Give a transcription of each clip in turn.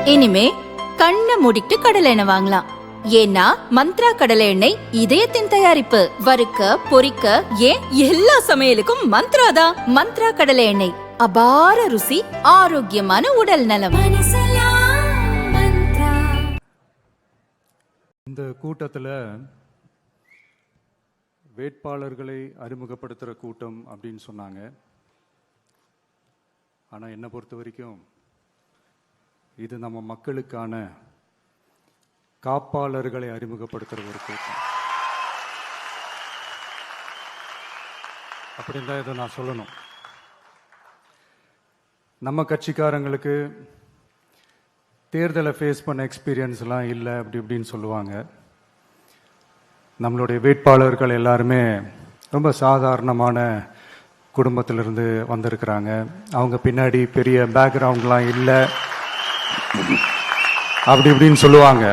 இனிமே கண்ணை மூடிட்டு கடலை எண்ணெய் வாங்கலாம். ஏன்னா மந்த்ரா கடலை எண்ணெய் இதயத்தின் தயாரிப்பு. வறுக்க பொரிக்க ஏன் எல்லா சமையலுக்கும் மந்த்ரா தான். மந்த்ரா கடலை எண்ணெய், அபார ருசி, ஆரோக்கியமான உடல் நலம். இந்த கூட்டத்தில் வேட்பாளர்களை அறிமுகப்படுத்துகிற கூட்டம் அப்படின்னு சொன்னாங்க. ஆனால் என்னை பொறுத்த வரைக்கும் இது நம்ம மக்களுக்கான காப்பாளர்களை அறிமுகப்படுத்துகிற ஒரு கூட்டம். அப்படின்னு தான் இதை நான் சொல்லணும். நம்ம கட்சிக்காரங்களுக்கு தேர்தலை ஃபேஸ் பண்ண எக்ஸ்பீரியன்ஸ்லாம் இல்லை அப்படி இப்படின்னு சொல்லுவாங்க. நம்மளுடைய வேட்பாளர்கள் எல்லாருமே ரொம்ப சாதாரணமான குடும்பத்திலிருந்து வந்திருக்கிறாங்க. அவங்க பின்னாடி பெரிய பேக்ரவுண்ட்லாம் இல்லை அப்படி இப்படின்னு சொல்லுவாங்க.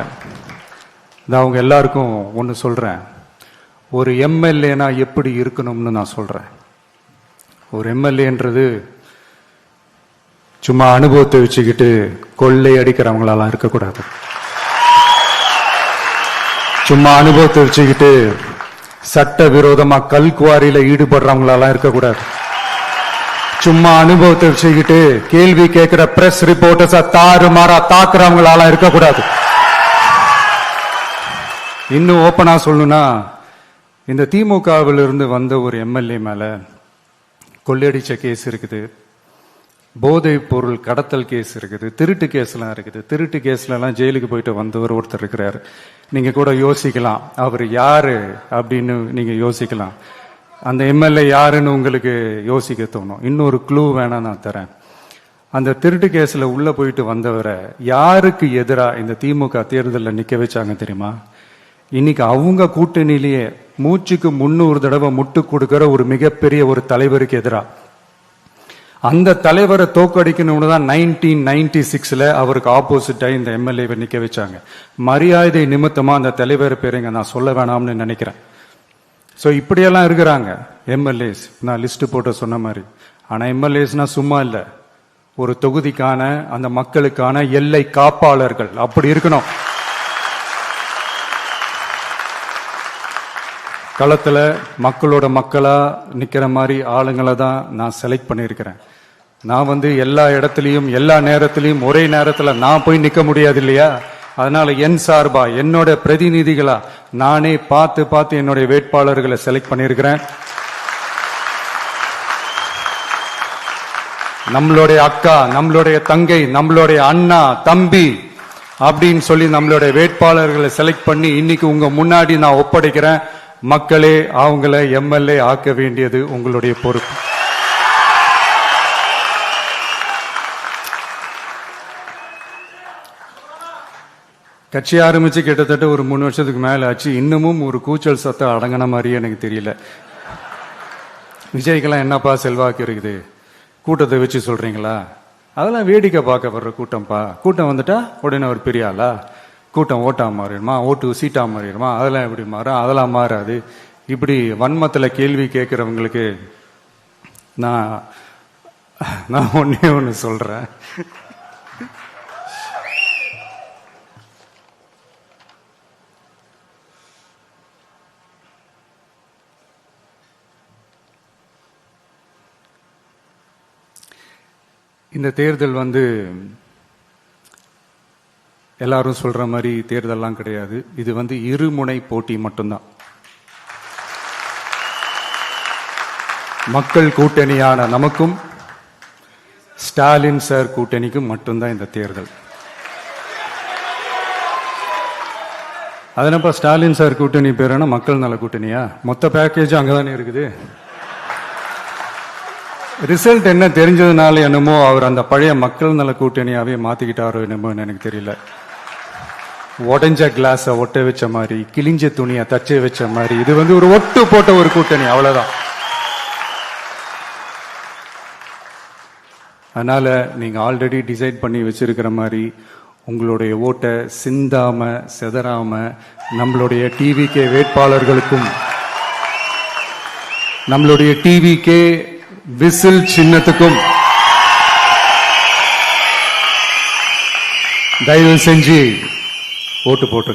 நான் அவங்க எல்லாருக்கும் ஒன்று சொல்கிறேன். ஒரு எம்எல்ஏனா எப்படி இருக்கணும்னு நான் சொல்கிறேன். ஒரு எம்எல்ஏன்றது சும்மா அனுபவத்தை வச்சுக்கிட்டு கொள்ளை அடிக்கிறவங்களாலாம் இருக்கக்கூடாது. சும்மா அனுபவத்தை வச்சுக்கிட்டு சட்ட விரோதமா கல்குவாரியில ஈடுபடுறவங்களாலாம் இருக்கக்கூடாது. சும்மா அனுபவத்தை வச்சுக்கிட்டு கேள்வி கேட்கிற பிரஸ் ரிப்போர்ட்டர்ஸ தாறுமாறா தாக்குறவங்களாலாம் இருக்கக்கூடாது. இன்னும் ஓப்பனா சொல்லணும்னா, இந்த திமுகவில் இருந்து வந்த ஒரு எம்எல்ஏ மேல கொள்ளையடிச்ச கேஸ் இருக்குது, போதைப் பொருள் கடத்தல் கேஸ் இருக்குது, திருட்டு கேஸ்லாம் இருக்குது. திருட்டு கேஸ்ல எல்லாம் ஜெயிலுக்கு போயிட்டு வந்தவர் ஒருத்தர் இருக்கிறாரு. நீங்க கூட யோசிக்கலாம் அவர் யாரு அப்படின்னு. நீங்க யோசிக்கலாம் அந்த எம்எல்ஏ யாருன்னு உங்களுக்கு யோசிக்க தோணும். இன்னொரு க்ளூ வேணா நான் தரேன். அந்த திருட்டு கேஸ்ல உள்ள போயிட்டு வந்தவரை யாருக்கு எதிராக இந்த திமுக தேர்தலில் நிக்க வச்சாங்க தெரியுமா? இன்னைக்கு அவங்க கூட்டணியிலேயே மூச்சுக்கு 300 தடவை முட்டு கொடுக்கிற ஒரு மிகப்பெரிய ஒரு தலைவருக்கு எதிராக. அந்த தலைவரை தோக்கடிக்கணும்னு தான் 1996 அவருக்கு ஆப்போசிட்டா இந்த எம்எல்ஏவை நிக்க வச்சாங்க. மரியாதை நிமித்தமா அந்த தலைவர் பேருங்க நான் சொல்ல வேணாம்னு நினைக்கிறேன். ஸோ இப்படியெல்லாம் இருக்கிறாங்க எம்எல்ஏஸ், நான் லிஸ்ட் போட்டு சொன்ன மாதிரி. ஆனா எம்எல்ஏஸ்னா சும்மா இல்லை, ஒரு தொகுதிக்கான அந்த மக்களுக்கான எல்லை காப்பாளர்கள். அப்படி இருக்கணும். களத்துல மக்களோட மக்களா நிக்கிற மாதிரி ஆளுங்களை தான் நான் செலக்ட் பண்ணியிருக்கிறேன். நான் எல்லா இடத்துலையும் எல்லா நேரத்திலையும் ஒரே நேரத்துல நான் போய் நிக்க முடியாது இல்லையா? அதனால என் சார்பா என்னோட பிரதிநிதிகளா நானே பார்த்து என்னுடைய வேட்பாளர்களை செலக்ட் பண்ணியிருக்கிறேன். நம்மளுடைய அக்கா, நம்மளுடைய தங்கை, நம்மளுடைய அண்ணா, தம்பி அப்படின்னு சொல்லி நம்மளுடைய வேட்பாளர்களை செலக்ட் பண்ணி இன்னைக்கு உங்க முன்னாடி நான் ஒப்படைக்கிறேன். மக்களே, அவங்கள எம்எல்ஏ ஆக்க வேண்டியது உங்களுடைய பொறுப்பு. கட்சி ஆரம்பிச்சு கிட்டத்தட்ட ஒரு 3 வருஷத்துக்கு மேல ஆச்சு. இன்னமும் ஒரு கூச்சல் சத்தம் அடங்கின மாதிரியே எனக்கு தெரியல. விஜய்க்கெல்லாம் என்னப்பா செல்வாக்கு இருக்குது, கூட்டத்தை வச்சு சொல்றீங்களா? அதெல்லாம் வேடிக்கை பார்க்க வர்ற கூட்டம்ப்பா. கூட்டம் வந்துட்டா உடனே ஒரு பெரிய ஆளா? கூட்டம் ஓட்டா மாறிடுமா, ஓட்டு சீட்டா மாறிடுமா, அதெல்லாம் எப்படி மாறும்? அதெல்லாம் மாறாது. இப்படி வன்மத்தில் கேள்வி கேட்கிறவங்களுக்கு நான் ஒன்னே ஒன்று சொல்றேன். இந்த தேர்தல் எல்லாரும் சொல்ற மாதிரி தேர்தல்லாம் கிடையாது. இது இருமுனை போட்டி மட்டும்தான். மக்கள் கூட்டணியான நமக்கும் ஸ்டாலின் சார் கூட்டணிக்கும் மட்டும்தான் இந்த தேர்தல். அதனப்ப ஸ்டாலின் சார் கூட்டணி பேருனா மக்கள் நல கூட்டணியா? மொத்த பேக்கேஜ் அங்கதானே இருக்குது. ரிசல்ட் என்ன தெரிஞ்சதுனால என்னமோ அவர் அந்த பழைய மக்கள் நல கூட்டணியாவே மாத்திக்கிட்டாரோ என்னமோ எனக்கு தெரியல. உடஞ்ச கிளாஸ ஒட்ட வச்ச மாதிரி, கிழிஞ்ச துணியை தச்சை வச்ச மாதிரி, இது ஒரு ஒட்டு போட்ட ஒரு கூட்டணி, அவ்வளவுதான். அதனால நீங்க ஆல்ரெடி டிசைட் பண்ணி வச்சிருக்கிற மாதிரி உங்களுடைய ஓட்டை சிந்தாம செதறாம நம்மளுடைய டிவிகே வேட்பாளர்களுக்கும் நம்மளுடைய டிவிகே விசில் சின்னத்துக்கும் தயவு செஞ்சு ஓட்டு போட்டு.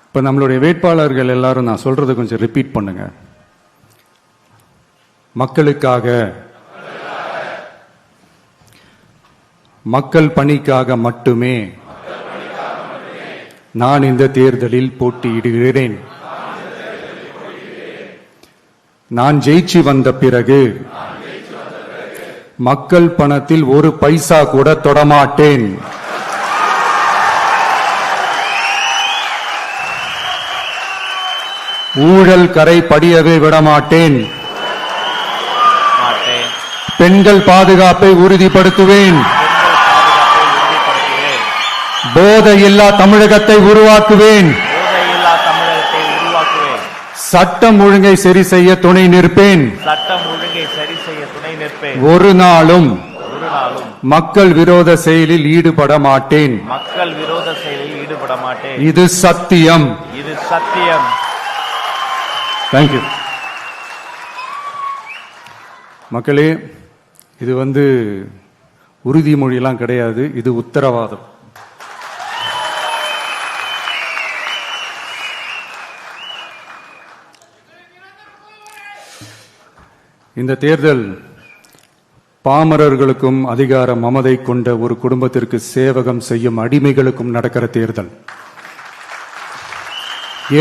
இப்ப நம்மளுடைய வேட்பாளர்கள் எல்லாரும் நான் சொல்றதை கொஞ்சம் ரிப்பீட் பண்ணுங்க. மக்களுக்காக, மக்கள் பணிக்காக மட்டுமே நான் இந்த தேர்தலில் போட்டியிடுகிறேன். நான் ஜெயிச்சு வந்த பிறகு மக்கள் பணத்தில் ஒரு பைசா கூட தொடமாட்டேன். ஊழல் கரை படியவே விடமாட்டேன். பெண்கள் பாதுகாப்பை உறுதிப்படுத்துவேன். போதையில்லா தமிழகத்தை உருவாக்குவேன். சட்டம் ஒழுங்கை சரி செய்ய துணை நிற்பேன். ஒரு நாளும் மக்கள் விரோத செயலில் ஈடுபட மாட்டேன். இது சத்தியம். தேங்க்யூ. மக்களே, இது உறுதிமொழியெல்லாம் கிடையாது, இது உத்தரவாதம். இந்த தேர்தல் பாமரர்களுக்கும் அதிகார மமதை கொண்ட ஒரு குடும்பத்திற்கு சேவகம் செய்யும் அடிமைகளுக்கும் நடக்கிற தேர்தல்.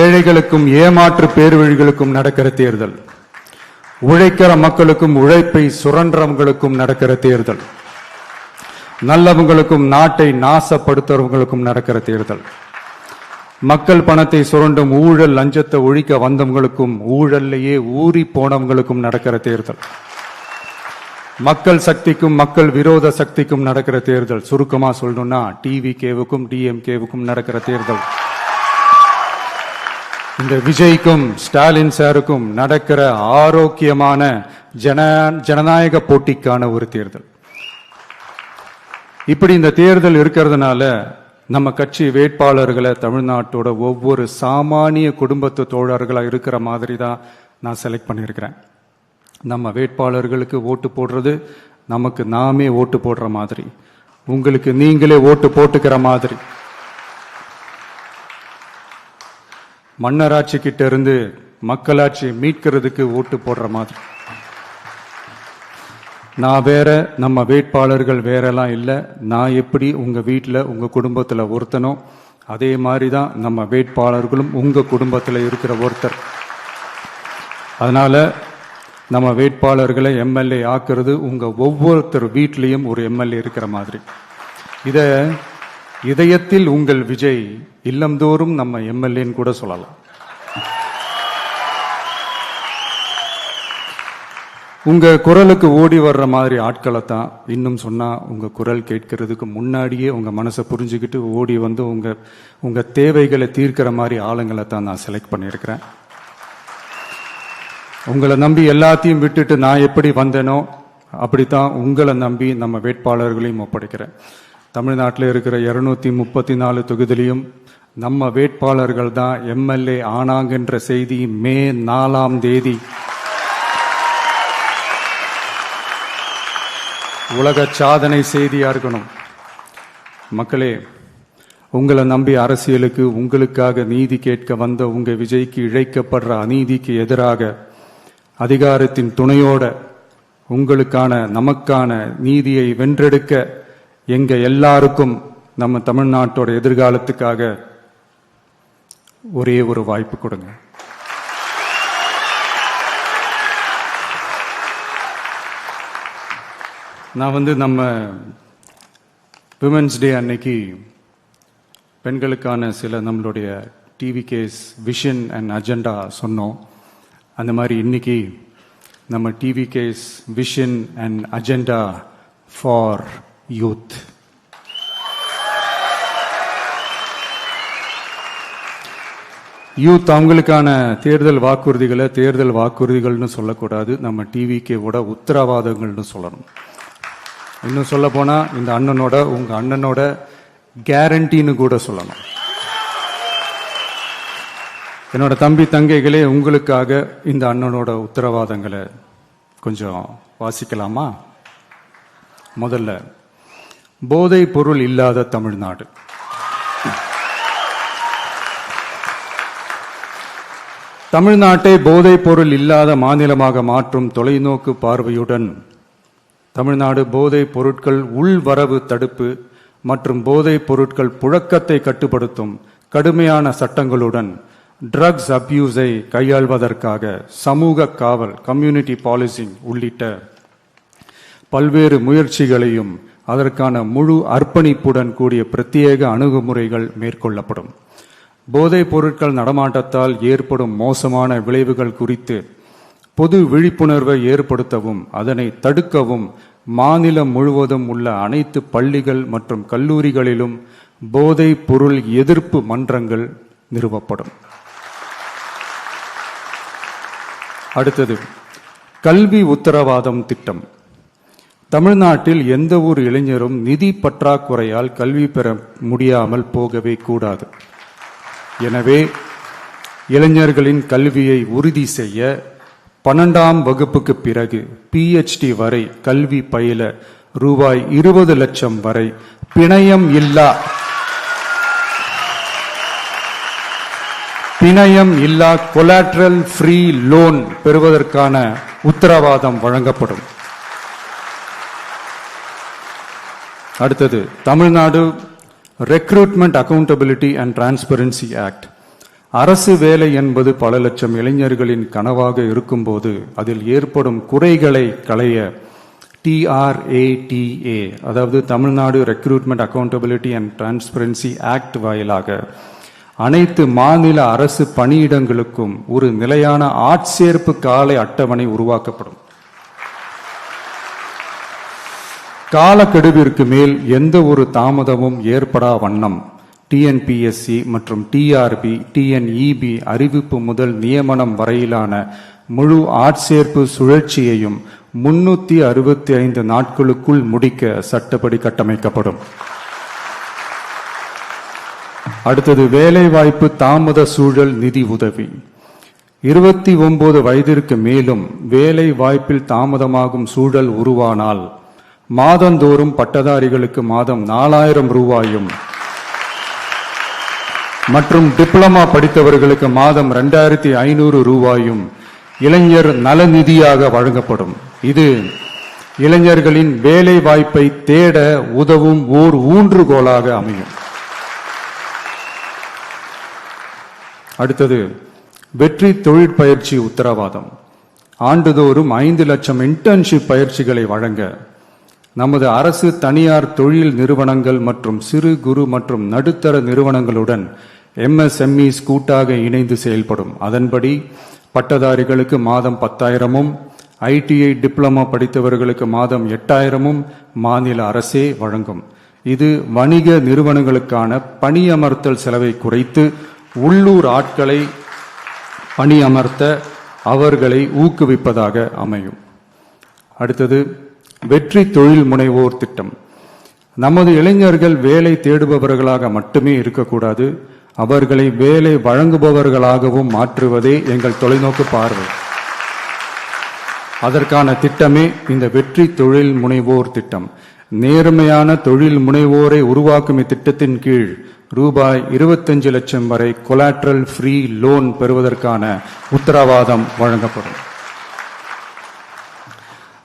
ஏழைகளுக்கும் ஏமாற்று பேர்வழிகளுக்கும் நடக்கிற தேர்தல். உழைக்கிற மக்களுக்கும் உழைப்பை சுரண்டவங்களுக்கும் நடக்கிற தேர்தல். நல்லவங்களுக்கும் நாட்டை நாசப்படுத்துறவங்களுக்கும் நடக்கிற தேர்தல். மக்கள் பணத்தை சுரண்டும் ஊழல் லஞ்சத்தை ஒழிக்க வந்தவங்களுக்கும் ஊழல்லையே ஊறி போனவங்களுக்கும் நடக்கிற தேர்தல். மக்கள் சக்திக்கும் மக்கள் விரோத சக்திக்கும் நடக்கிற தேர்தல். சுருக்கமா சொல்லணும்னா டிவிகேவுக்கும் டிஎம்கேவுக்கும் நடக்கிற தேர்தல். இந்த விஜய்க்கும் ஸ்டாலின் சாருக்கும் நடக்கிற ஆரோக்கியமான ஜனநாயக போட்டிக்கான ஒரு தேர்தல். இப்படி இந்த தேர்தல் இருக்கிறதுனால நம்ம கட்சி வேட்பாளர்களை தமிழ்நாட்டோட ஒவ்வொரு சாமானிய குடும்பத்து தோழர்களா இருக்கிற மாதிரி தான் நான் செலக்ட் பண்ணியிருக்கிறேன். நம்ம வேட்பாளர்களுக்கு ஓட்டு போடுறது நமக்கு நாமே ஓட்டு போடுற மாதிரி, உங்களுக்கு நீங்களே ஓட்டு போட்டுக்கிற மாதிரி. மன்னராட்சி கிட்ட இருந்து மக்களாட்சி மீட்கிறதுக்கு ஓட்டு போடுற மாதிரி. நான் வேற, நம்ம வேட்பாளர்கள் வேறெல்லாம் இல்லை. நான் எப்படி உங்க வீட்டில் உங்க குடும்பத்தில் ஒருத்தனோ அதே மாதிரி தான் நம்ம வேட்பாளர்களும் உங்க குடும்பத்தில் இருக்கிற ஒருத்தர். அதனால நம்ம வேட்பாளர்களை எம்எல்ஏ ஆக்குறது உங்க ஒவ்வொருத்தர் வீட்லேயும் ஒரு எம்எல்ஏ இருக்கிற மாதிரி. இத இதயத்தில் உங்கள் விஜய் இல்லந்தோறும் நம்ம எம்எல்ஏன்னு கூட சொல்லலாம். உங்க குரலுக்கு ஓடி வர்ற மாதிரி ஆட்களை தான், இன்னும் சொன்னா உங்க குரல் கேட்கறதுக்கு முன்னாடியே உங்க மனசை புரிஞ்சுக்கிட்டு ஓடி வந்து உங்க தேவைகளை தீர்க்கிற மாதிரி ஆளுங்களை தான் நான் செலக்ட் பண்ணியிருக்கிறேன். உங்களை நம்பி எல்லாத்தையும் விட்டுட்டு நான் எப்படி வந்தேனோ அப்படித்தான் உங்களை நம்பி நம்ம வேட்பாளர்களையும் ஒப்படைக்கிறேன். தமிழ்நாட்டில் இருக்கிற 234 தொகுதியிலையும் நம்ம வேட்பாளர்கள் தான் எம்எல்ஏ ஆனாங்கன்ற செய்தி மே 4ஆம் தேதி உலக சாதனை செய்தியா இருக்கணும். மக்களே, உங்களை நம்பி அரசியலுக்கு உங்களுக்காக நீதி கேட்க வந்த உங்க விஜய்க்கு இழைக்கப்படுற அநீதிக்கு எதிராக அதிகாரத்தின் துணையோட உங்களுக்கான நமக்கான நீதியை வென்றெடுக்க எங்க எல்லாருக்கும் நம்ம தமிழ்நாட்டோட எதிர்காலத்துக்காக ஒரே ஒரு வாய்ப்பு கொடுங்க. நான் நம்ம விமென்ஸ் டே அன்னைக்கு பெண்களுக்கான சில நம்மளுடைய டிவிகேஸ் விஷன் அண்ட் அஜெண்டா சொன்னோம். அந்த மாதிரி இன்னைக்கு நம்ம TVK's vision and agenda for youth. Youth அவங்களுக்கான தேர்தல் வாக்குறுதிகள்னு சொல்லக்கூடாது, நம்ம டிவிகேவோட உத்தரவாதங்கள்னு சொல்லணும். இன்னும் சொல்ல போனா இந்த அண்ணனோட உங்க அண்ணனோட கேரண்டின்னு கூட சொல்லணும். என்னோட தம்பி தங்கைகளே, உங்களுக்காக இந்த அண்ணனோட உத்தரவாதங்களை கொஞ்சம் வாசிக்கலாமா? முதல்ல, போதைப் பொருள் இல்லாத தமிழ்நாடு. தமிழ்நாட்டை போதைப் பொருள் இல்லாத மாநிலமாக மாற்றும் தொலைநோக்கு பார்வையுடன் தமிழ்நாடு போதைப் பொருட்கள் உள்வரவு தடுப்பு மற்றும் போதைப் பொருட்கள் புழக்கத்தை கட்டுப்படுத்தும் கடுமையான சட்டங்களுடன் ட்ரக்ஸ் அபியூஸை கையாள்வதற்காக சமூக காவல், கம்யூனிட்டி பாலிசிங் உள்ளிட்ட பல்வேறு முயற்சிகளையும் அதற்கான முழு அர்ப்பணிப்புடன் கூடிய பிரத்யேக அணுகுமுறைகள் மேற்கொள்ளப்படும். போதைப் பொருட்கள் நடமாட்டத்தால் ஏற்படும் மோசமான விளைவுகள் குறித்து பொது விழிப்புணர்வை ஏற்படுத்தவும் அதனை தடுக்கவும் மாநிலம் முழுவதும் உள்ள அனைத்து பள்ளிகள் மற்றும் கல்லூரிகளிலும் போதைப் பொருள் எதிர்ப்பு மன்றங்கள் நிறுவப்படும். அடுத்தது, கல்வி உத்தரவாதம் திட்டம். தமிழ்நாட்டில் எந்த ஒரு இளைஞரும் நிதி பற்றாக்குறையால் கல்வி பெற முடியாமல் போகவே கூடாது. எனவே இளைஞர்களின் கல்வியை உறுதி செய்ய 12ஆம் வகுப்புக்கு பிறகு PhD வரை கல்வி பயில ரூபாய் 20 லட்சம் வரை பிணையம் இல்லா கொலாட்ரல் ஃப்ரீ லோன் பெறுவதற்கான உத்தரவாதம் வழங்கப்படும். அடுத்தது, Tamil Nadu recruitment accountability and transparency act. அரசு வேலை என்பது பல லட்சம் இளைஞர்களின் கனவாக இருக்கும்போது அதில் ஏற்படும் குறைகளை களைய TRATA, அதாவது Tamil Nadu recruitment accountability and transparency act வாயிலாக அனைத்து மாநில அரசு பணியிடங்களுக்கும் ஒரு நிலையான ஆட்சேர்ப்பு கால அட்டவணை உருவாக்கப்படும். காலக்கெடுவிற்கு மேல் எந்த ஒரு தாமதமும் ஏற்படா வண்ணம் TNPSC மற்றும் TRB, TNEB அறிவிப்பு முதல் நியமனம் வரையிலான முழு ஆட்சேர்ப்பு சுழற்சியையும் 365 நாட்களுக்குள் முடிக்க சட்டப்படி கட்டமைக்கப்படும். அடுத்தது, வேலைவாய்ப்பு தாமத சூழல் நிதி உதவி. 29 வயதிற்கு மேலும் வேலை வாய்ப்பில் தாமதமாகும் சூழல் உருவானால் மாதந்தோறும் பட்டதாரிகளுக்கு மாதம் 4000 ரூபாயும் மற்றும் டிப்ளமா படித்தவர்களுக்கு மாதம் 2500 ரூபாயும் இளைஞர் நலநிதியாக வழங்கப்படும். இது இளைஞர்களின் வேலை வாய்ப்பை தேட உதவும் ஓர் ஊன்றுகோலாக அமையும். அடுத்தது, வெற்றி தொழிற்பயிற்சி உத்தரவாதம். ஆண்டுதோறும் 5 லட்சம் இன்டர்ன்ஷிப் பயிற்சிகளை வழங்க நமது அரசு, தனியார் தொழில் நிறுவனங்கள் மற்றும் சிறு குறு மற்றும் நடுத்தர நிறுவனங்களுடன் MSMEs கூட்டாக இணைந்து செயல்படும். அதன்படி பட்டதாரிகளுக்கு மாதம் 10,000-உம் ITI டிப்ளமா படித்தவர்களுக்கு மாதம் 8,000-உம் மாநில அரசே வழங்கும். இது வணிக நிறுவனங்களுக்கான பணியமர்த்தல் செலவை குறைத்து உள்ளூர் ஆட்களை பணியமர்த்த அவர்களை ஊக்குவிப்பதாக அமையும். அடுத்தது, வெற்றி தொழில் முனைவோர் திட்டம். நமது இளைஞர்கள் வேலை தேடுபவர்களாக மட்டுமே இருக்கக்கூடாது, அவர்களை வேலை வழங்குபவர்களாகவும் மாற்றுவதே எங்கள் தொலைநோக்கு பார்வை. அதற்கான திட்டமே இந்த வெற்றி தொழில் முனைவோர் திட்டம். நேர்மையான தொழில் முனைவோரை உருவாக்கும் இத்திட்டத்தின் கீழ் ரூபாய் 25 லட்சம் வரை கொலாட்ரல் ஃப்ரீ லோன் பெறுவதற்கான உத்தரவாதம் வழங்கப்படும்.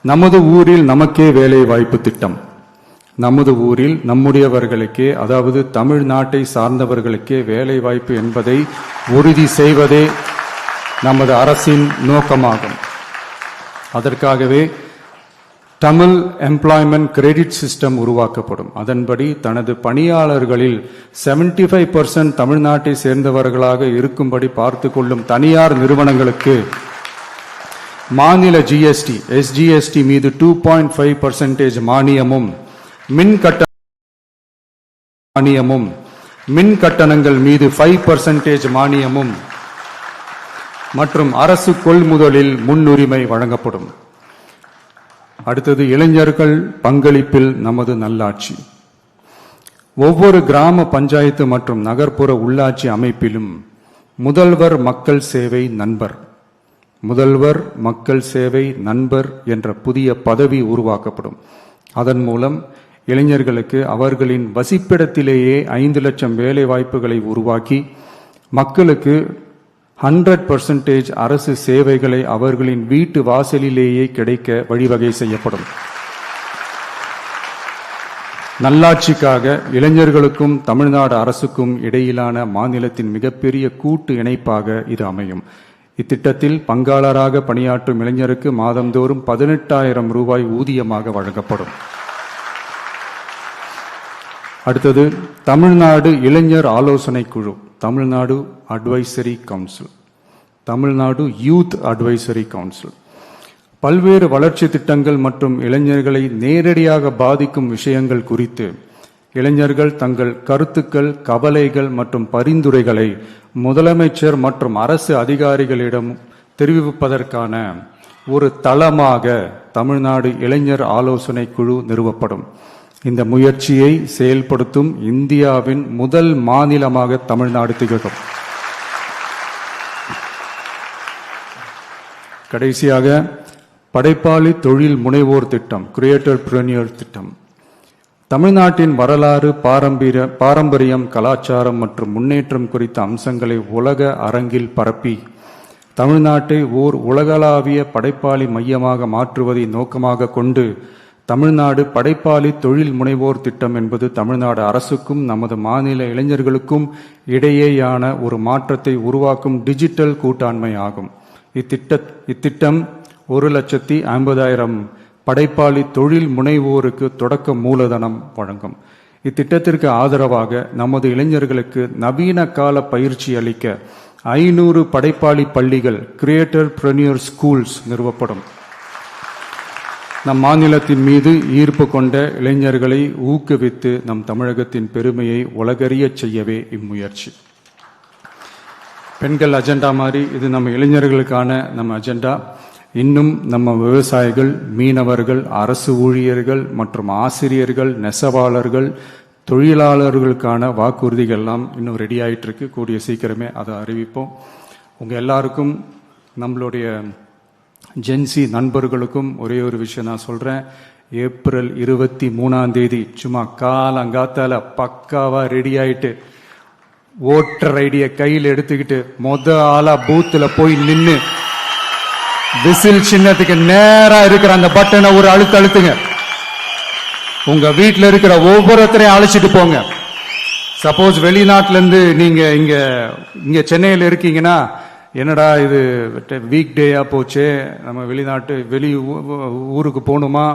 நமது ஊரில் நமக்கே வேலை வாய்ப்பு திட்டம். நமது ஊரில் நம்முடையவர்களுக்கே, அதாவது தமிழ்நாட்டை சார்ந்தவர்களுக்கே வேலை வாய்ப்பு என்பதை உறுதி செய்வதே நமது அரசின் நோக்கமாகும். அதற்காகவே தமிழ் எம்ப்ளாய்மெண்ட் கிரெடிட் சிஸ்டம் உருவாக்கப்படும். அதன்படி தனது பணியாளர்களில் 75% தமிழ்நாட்டை சேர்ந்தவர்களாக இருக்கும்படி பார்த்து கொள்ளும் தனியார் நிறுவனங்களுக்கு மாநில GST, SGST மீது 2.5% மானியமும், மின் கட்டணங்கள் மீது 5% மானியமும் மற்றும் அரசு கொள்முதலில் முன்னுரிமை வழங்கப்படும். அடுத்தது, இளைஞர்கள் பங்களிப்பில் நமது நல்லாட்சி. ஒவ்வொரு கிராம பஞ்சாயத்து மற்றும் நகர்ப்புற உள்ளாட்சி அமைப்பிலும் முதல்வர் மக்கள் சேவை நண்பர், முதல்வர் மக்கள் சேவை நண்பர் என்ற புதிய பதவி உருவாக்கப்படும். அதன் மூலம் இளைஞர்களுக்கு அவர்களின் வசிப்பிடத்திலேயே 5 லட்சம் வேலை வாய்ப்புகளை உருவாக்கி மக்களுக்கு 100% அரசு சேவைகளை அவர்களின் வீட்டு வாசலிலேயே கிடைக்க வழிவகை செய்யப்படும். நல்லாட்சிக்காக இளைஞர்களுக்கும் தமிழ்நாடு அரசுக்கும் இடையிலான மாநிலத்தின் மிகப்பெரிய கூட்டு இணைப்பாக இது அமையும். இத்திட்டத்தில் பங்காளராக பணியாற்றும் இளைஞருக்கு மாதந்தோறும் 18,000 ரூபாய் ஊதியமாக வழங்கப்படும். அடுத்தது தமிழ்நாடு இளைஞர் ஆலோசனை குழு, Tamil Nadu advisory council, Tamil Nadu youth advisory council பல்வேறு வளர்ச்சி திட்டங்கள் மற்றும் இளைஞர்களை நேரடியாக பாதிக்கும் விஷயங்கள் குறித்து இளைஞர்கள் தங்கள் கருத்துக்கள், கவலைகள் மற்றும் பரிந்துரைகளை முதலமைச்சர் மற்றும் அரசு அதிகாரிகளிடம் தெரிவிப்பதற்கான ஒரு தளமாக தமிழ்நாடு இளைஞர் ஆலோசனை குழு நிறுவப்படும். இந்த முயற்சியை செயல்படுத்தும் இந்தியாவின் முதல் மாநிலமாக தமிழ்நாடு திகழும். கடைசியாக படைப்பாளி தொழில் முனைவோர் திட்டம், கிரியேட்டர் பிரனியர் திட்டம். தமிழ்நாட்டின் வரலாறு, பாரம்பரியம், கலாச்சாரம் மற்றும் முன்னேற்றம் குறித்த அம்சங்களை உலக அரங்கில் பரப்பி தமிழ்நாட்டை ஓர் உலகளாவிய படைப்பாளி மையமாக மாற்றுவதை நோக்கமாக கொண்டு தமிழ்நாடு படைப்பாளி தொழில் முனைவோர் திட்டம் என்பது தமிழ்நாடு அரசுக்கும் நமது மாநில இளைஞர்களுக்கும் இடையேயான ஒரு மாற்றத்தை உருவாக்கும் டிஜிட்டல் கூட்டாண்மை ஆகும். இத்திட்டம் 1,50,000 படைப்பாளி தொழில் முனைவோருக்கு தொடக்க மூலதனம் வழங்கும். இத்திட்டத்திற்கு ஆதரவாக நமது இளைஞர்களுக்கு நவீன கால பயிற்சி அளிக்க 500 படைப்பாளி பள்ளிகள், கிரியேட்டர் பிரனியர் ஸ்கூல்ஸ் நிறுவப்படும். நம் மாநிலத்தின் மீது ஈர்ப்பு கொண்ட இளைஞர்களை ஊக்குவித்து நம் தமிழகத்தின் பெருமையை உலகறியச் செய்யவே இம்முயற்சி. பெண்கள் அஜெண்டா மாதிரி இது நம்ம இளைஞர்களுக்கான நம்ம அஜெண்டா. இன்னும் நம்ம விவசாயிகள், மீனவர்கள், அரசு ஊழியர்கள் மற்றும் ஆசிரியர்கள், நெசவாளர்கள், தொழிலாளர்களுக்கான வாக்குறுதிகள்லாம் இன்னும் ரெடி ஆயிட்டு இருக்கு. கூடிய சீக்கிரமே அதை அறிவிப்போம். உங்க எல்லாருக்கும், நம்மளுடைய ஜென்சி நண்பர்களுக்கும் ஒரே ஒரு விஷயம் நான் சொல்றேன். ஏப்ரல் 23 சும்மா காலங்காத்தால பக்காவா ரெடி ஆயிட்டு ஓட்டர் ஐடியை கையில் எடுத்துக்கிட்டு ஆளா பூத்துல போய் நின்னு விசில் சின்னத்துக்கு நேரா இருக்கிற அந்த பட்டனை ஒரு அழுத்துங்க. உங்க வீட்டில் இருக்கிற ஒவ்வொருத்தரையும் அழைச்சிட்டு போங்க. சப்போஸ் வெளிநாட்டுல இருந்து நீங்க இங்க சென்னையில் இருக்கீங்கன்னா, என்னடா இது வீக் டேயா போச்சு, நம்ம வெளி ஊருக்கு போகணுமா,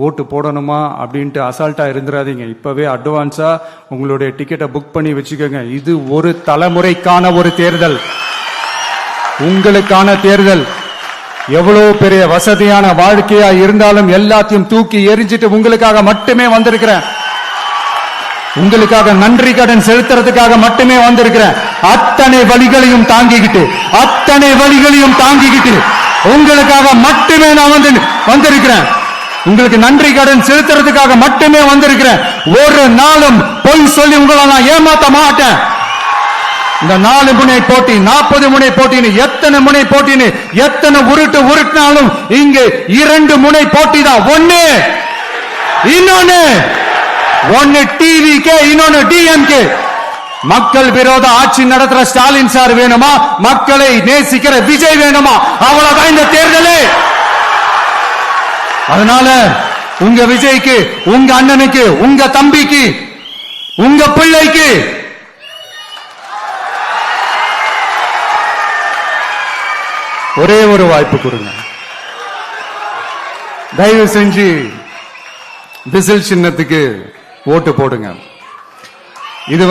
ஓட்டு போடணுமா அப்படின்ட்டு அசால்ட்டா இருந்துடாதீங்க. இப்பவே அட்வான்ஸா உங்களுடைய டிக்கெட்டை புக் பண்ணி வச்சுக்கோங்க. இது ஒரு தலைமுறைக்கான ஒரு தேர்தல், உங்களுக்கான தேர்தல். எவ்வளவு பெரிய வசதியான வாழ்க்கையா இருந்தாலும் எல்லாத்தையும் தூக்கி எரிஞ்சிட்டு உங்களுக்காக மட்டுமே வந்திருக்கிறேன். உங்களுக்காக நன்றி கடன் செலுத்துறதுக்காக மட்டுமே வந்திருக்கிறேன். அத்தனை வழிகளையும் தாங்கிக்கிட்டு உங்களுக்காக மட்டுமே நான் வந்திருக்கிறேன். உங்களுக்கு நன்றி கடன் செலுத்துறதுக்காக மட்டுமே வந்திருக்கிறேன். ஒரு நாளும் பொய் சொல்லி உங்களை நான் ஏமாத்த மாட்டேன். இந்த 4 முனை போட்டி, 40 முனை போட்டின்னு, எத்தனை முனை போட்டின்னு, எத்தனை உருட்டினாலும் இங்கு 2 முனை போட்டி தான். ஒன்னு டிவிகே, இன்னொன்னு டிஎம்கே. மக்கள் விரோத ஆட்சி நடத்துற ஸ்டாலின் சார் வேணுமா, மக்களை நேசிக்கிற விஜய் வேணுமா? அவ்வளவுதான் இந்த தேர்தலே. அதனால உங்க விஜய்க்கு, உங்க அண்ணனுக்கு, உங்க தம்பிக்கு, உங்க பிள்ளைக்கு ஒரே ஒரு வாய்ப்பு கொடுங்க. தயவு செஞ்சு விசில் சின்னத்துக்கு ஓட்டு போடுங்க. இது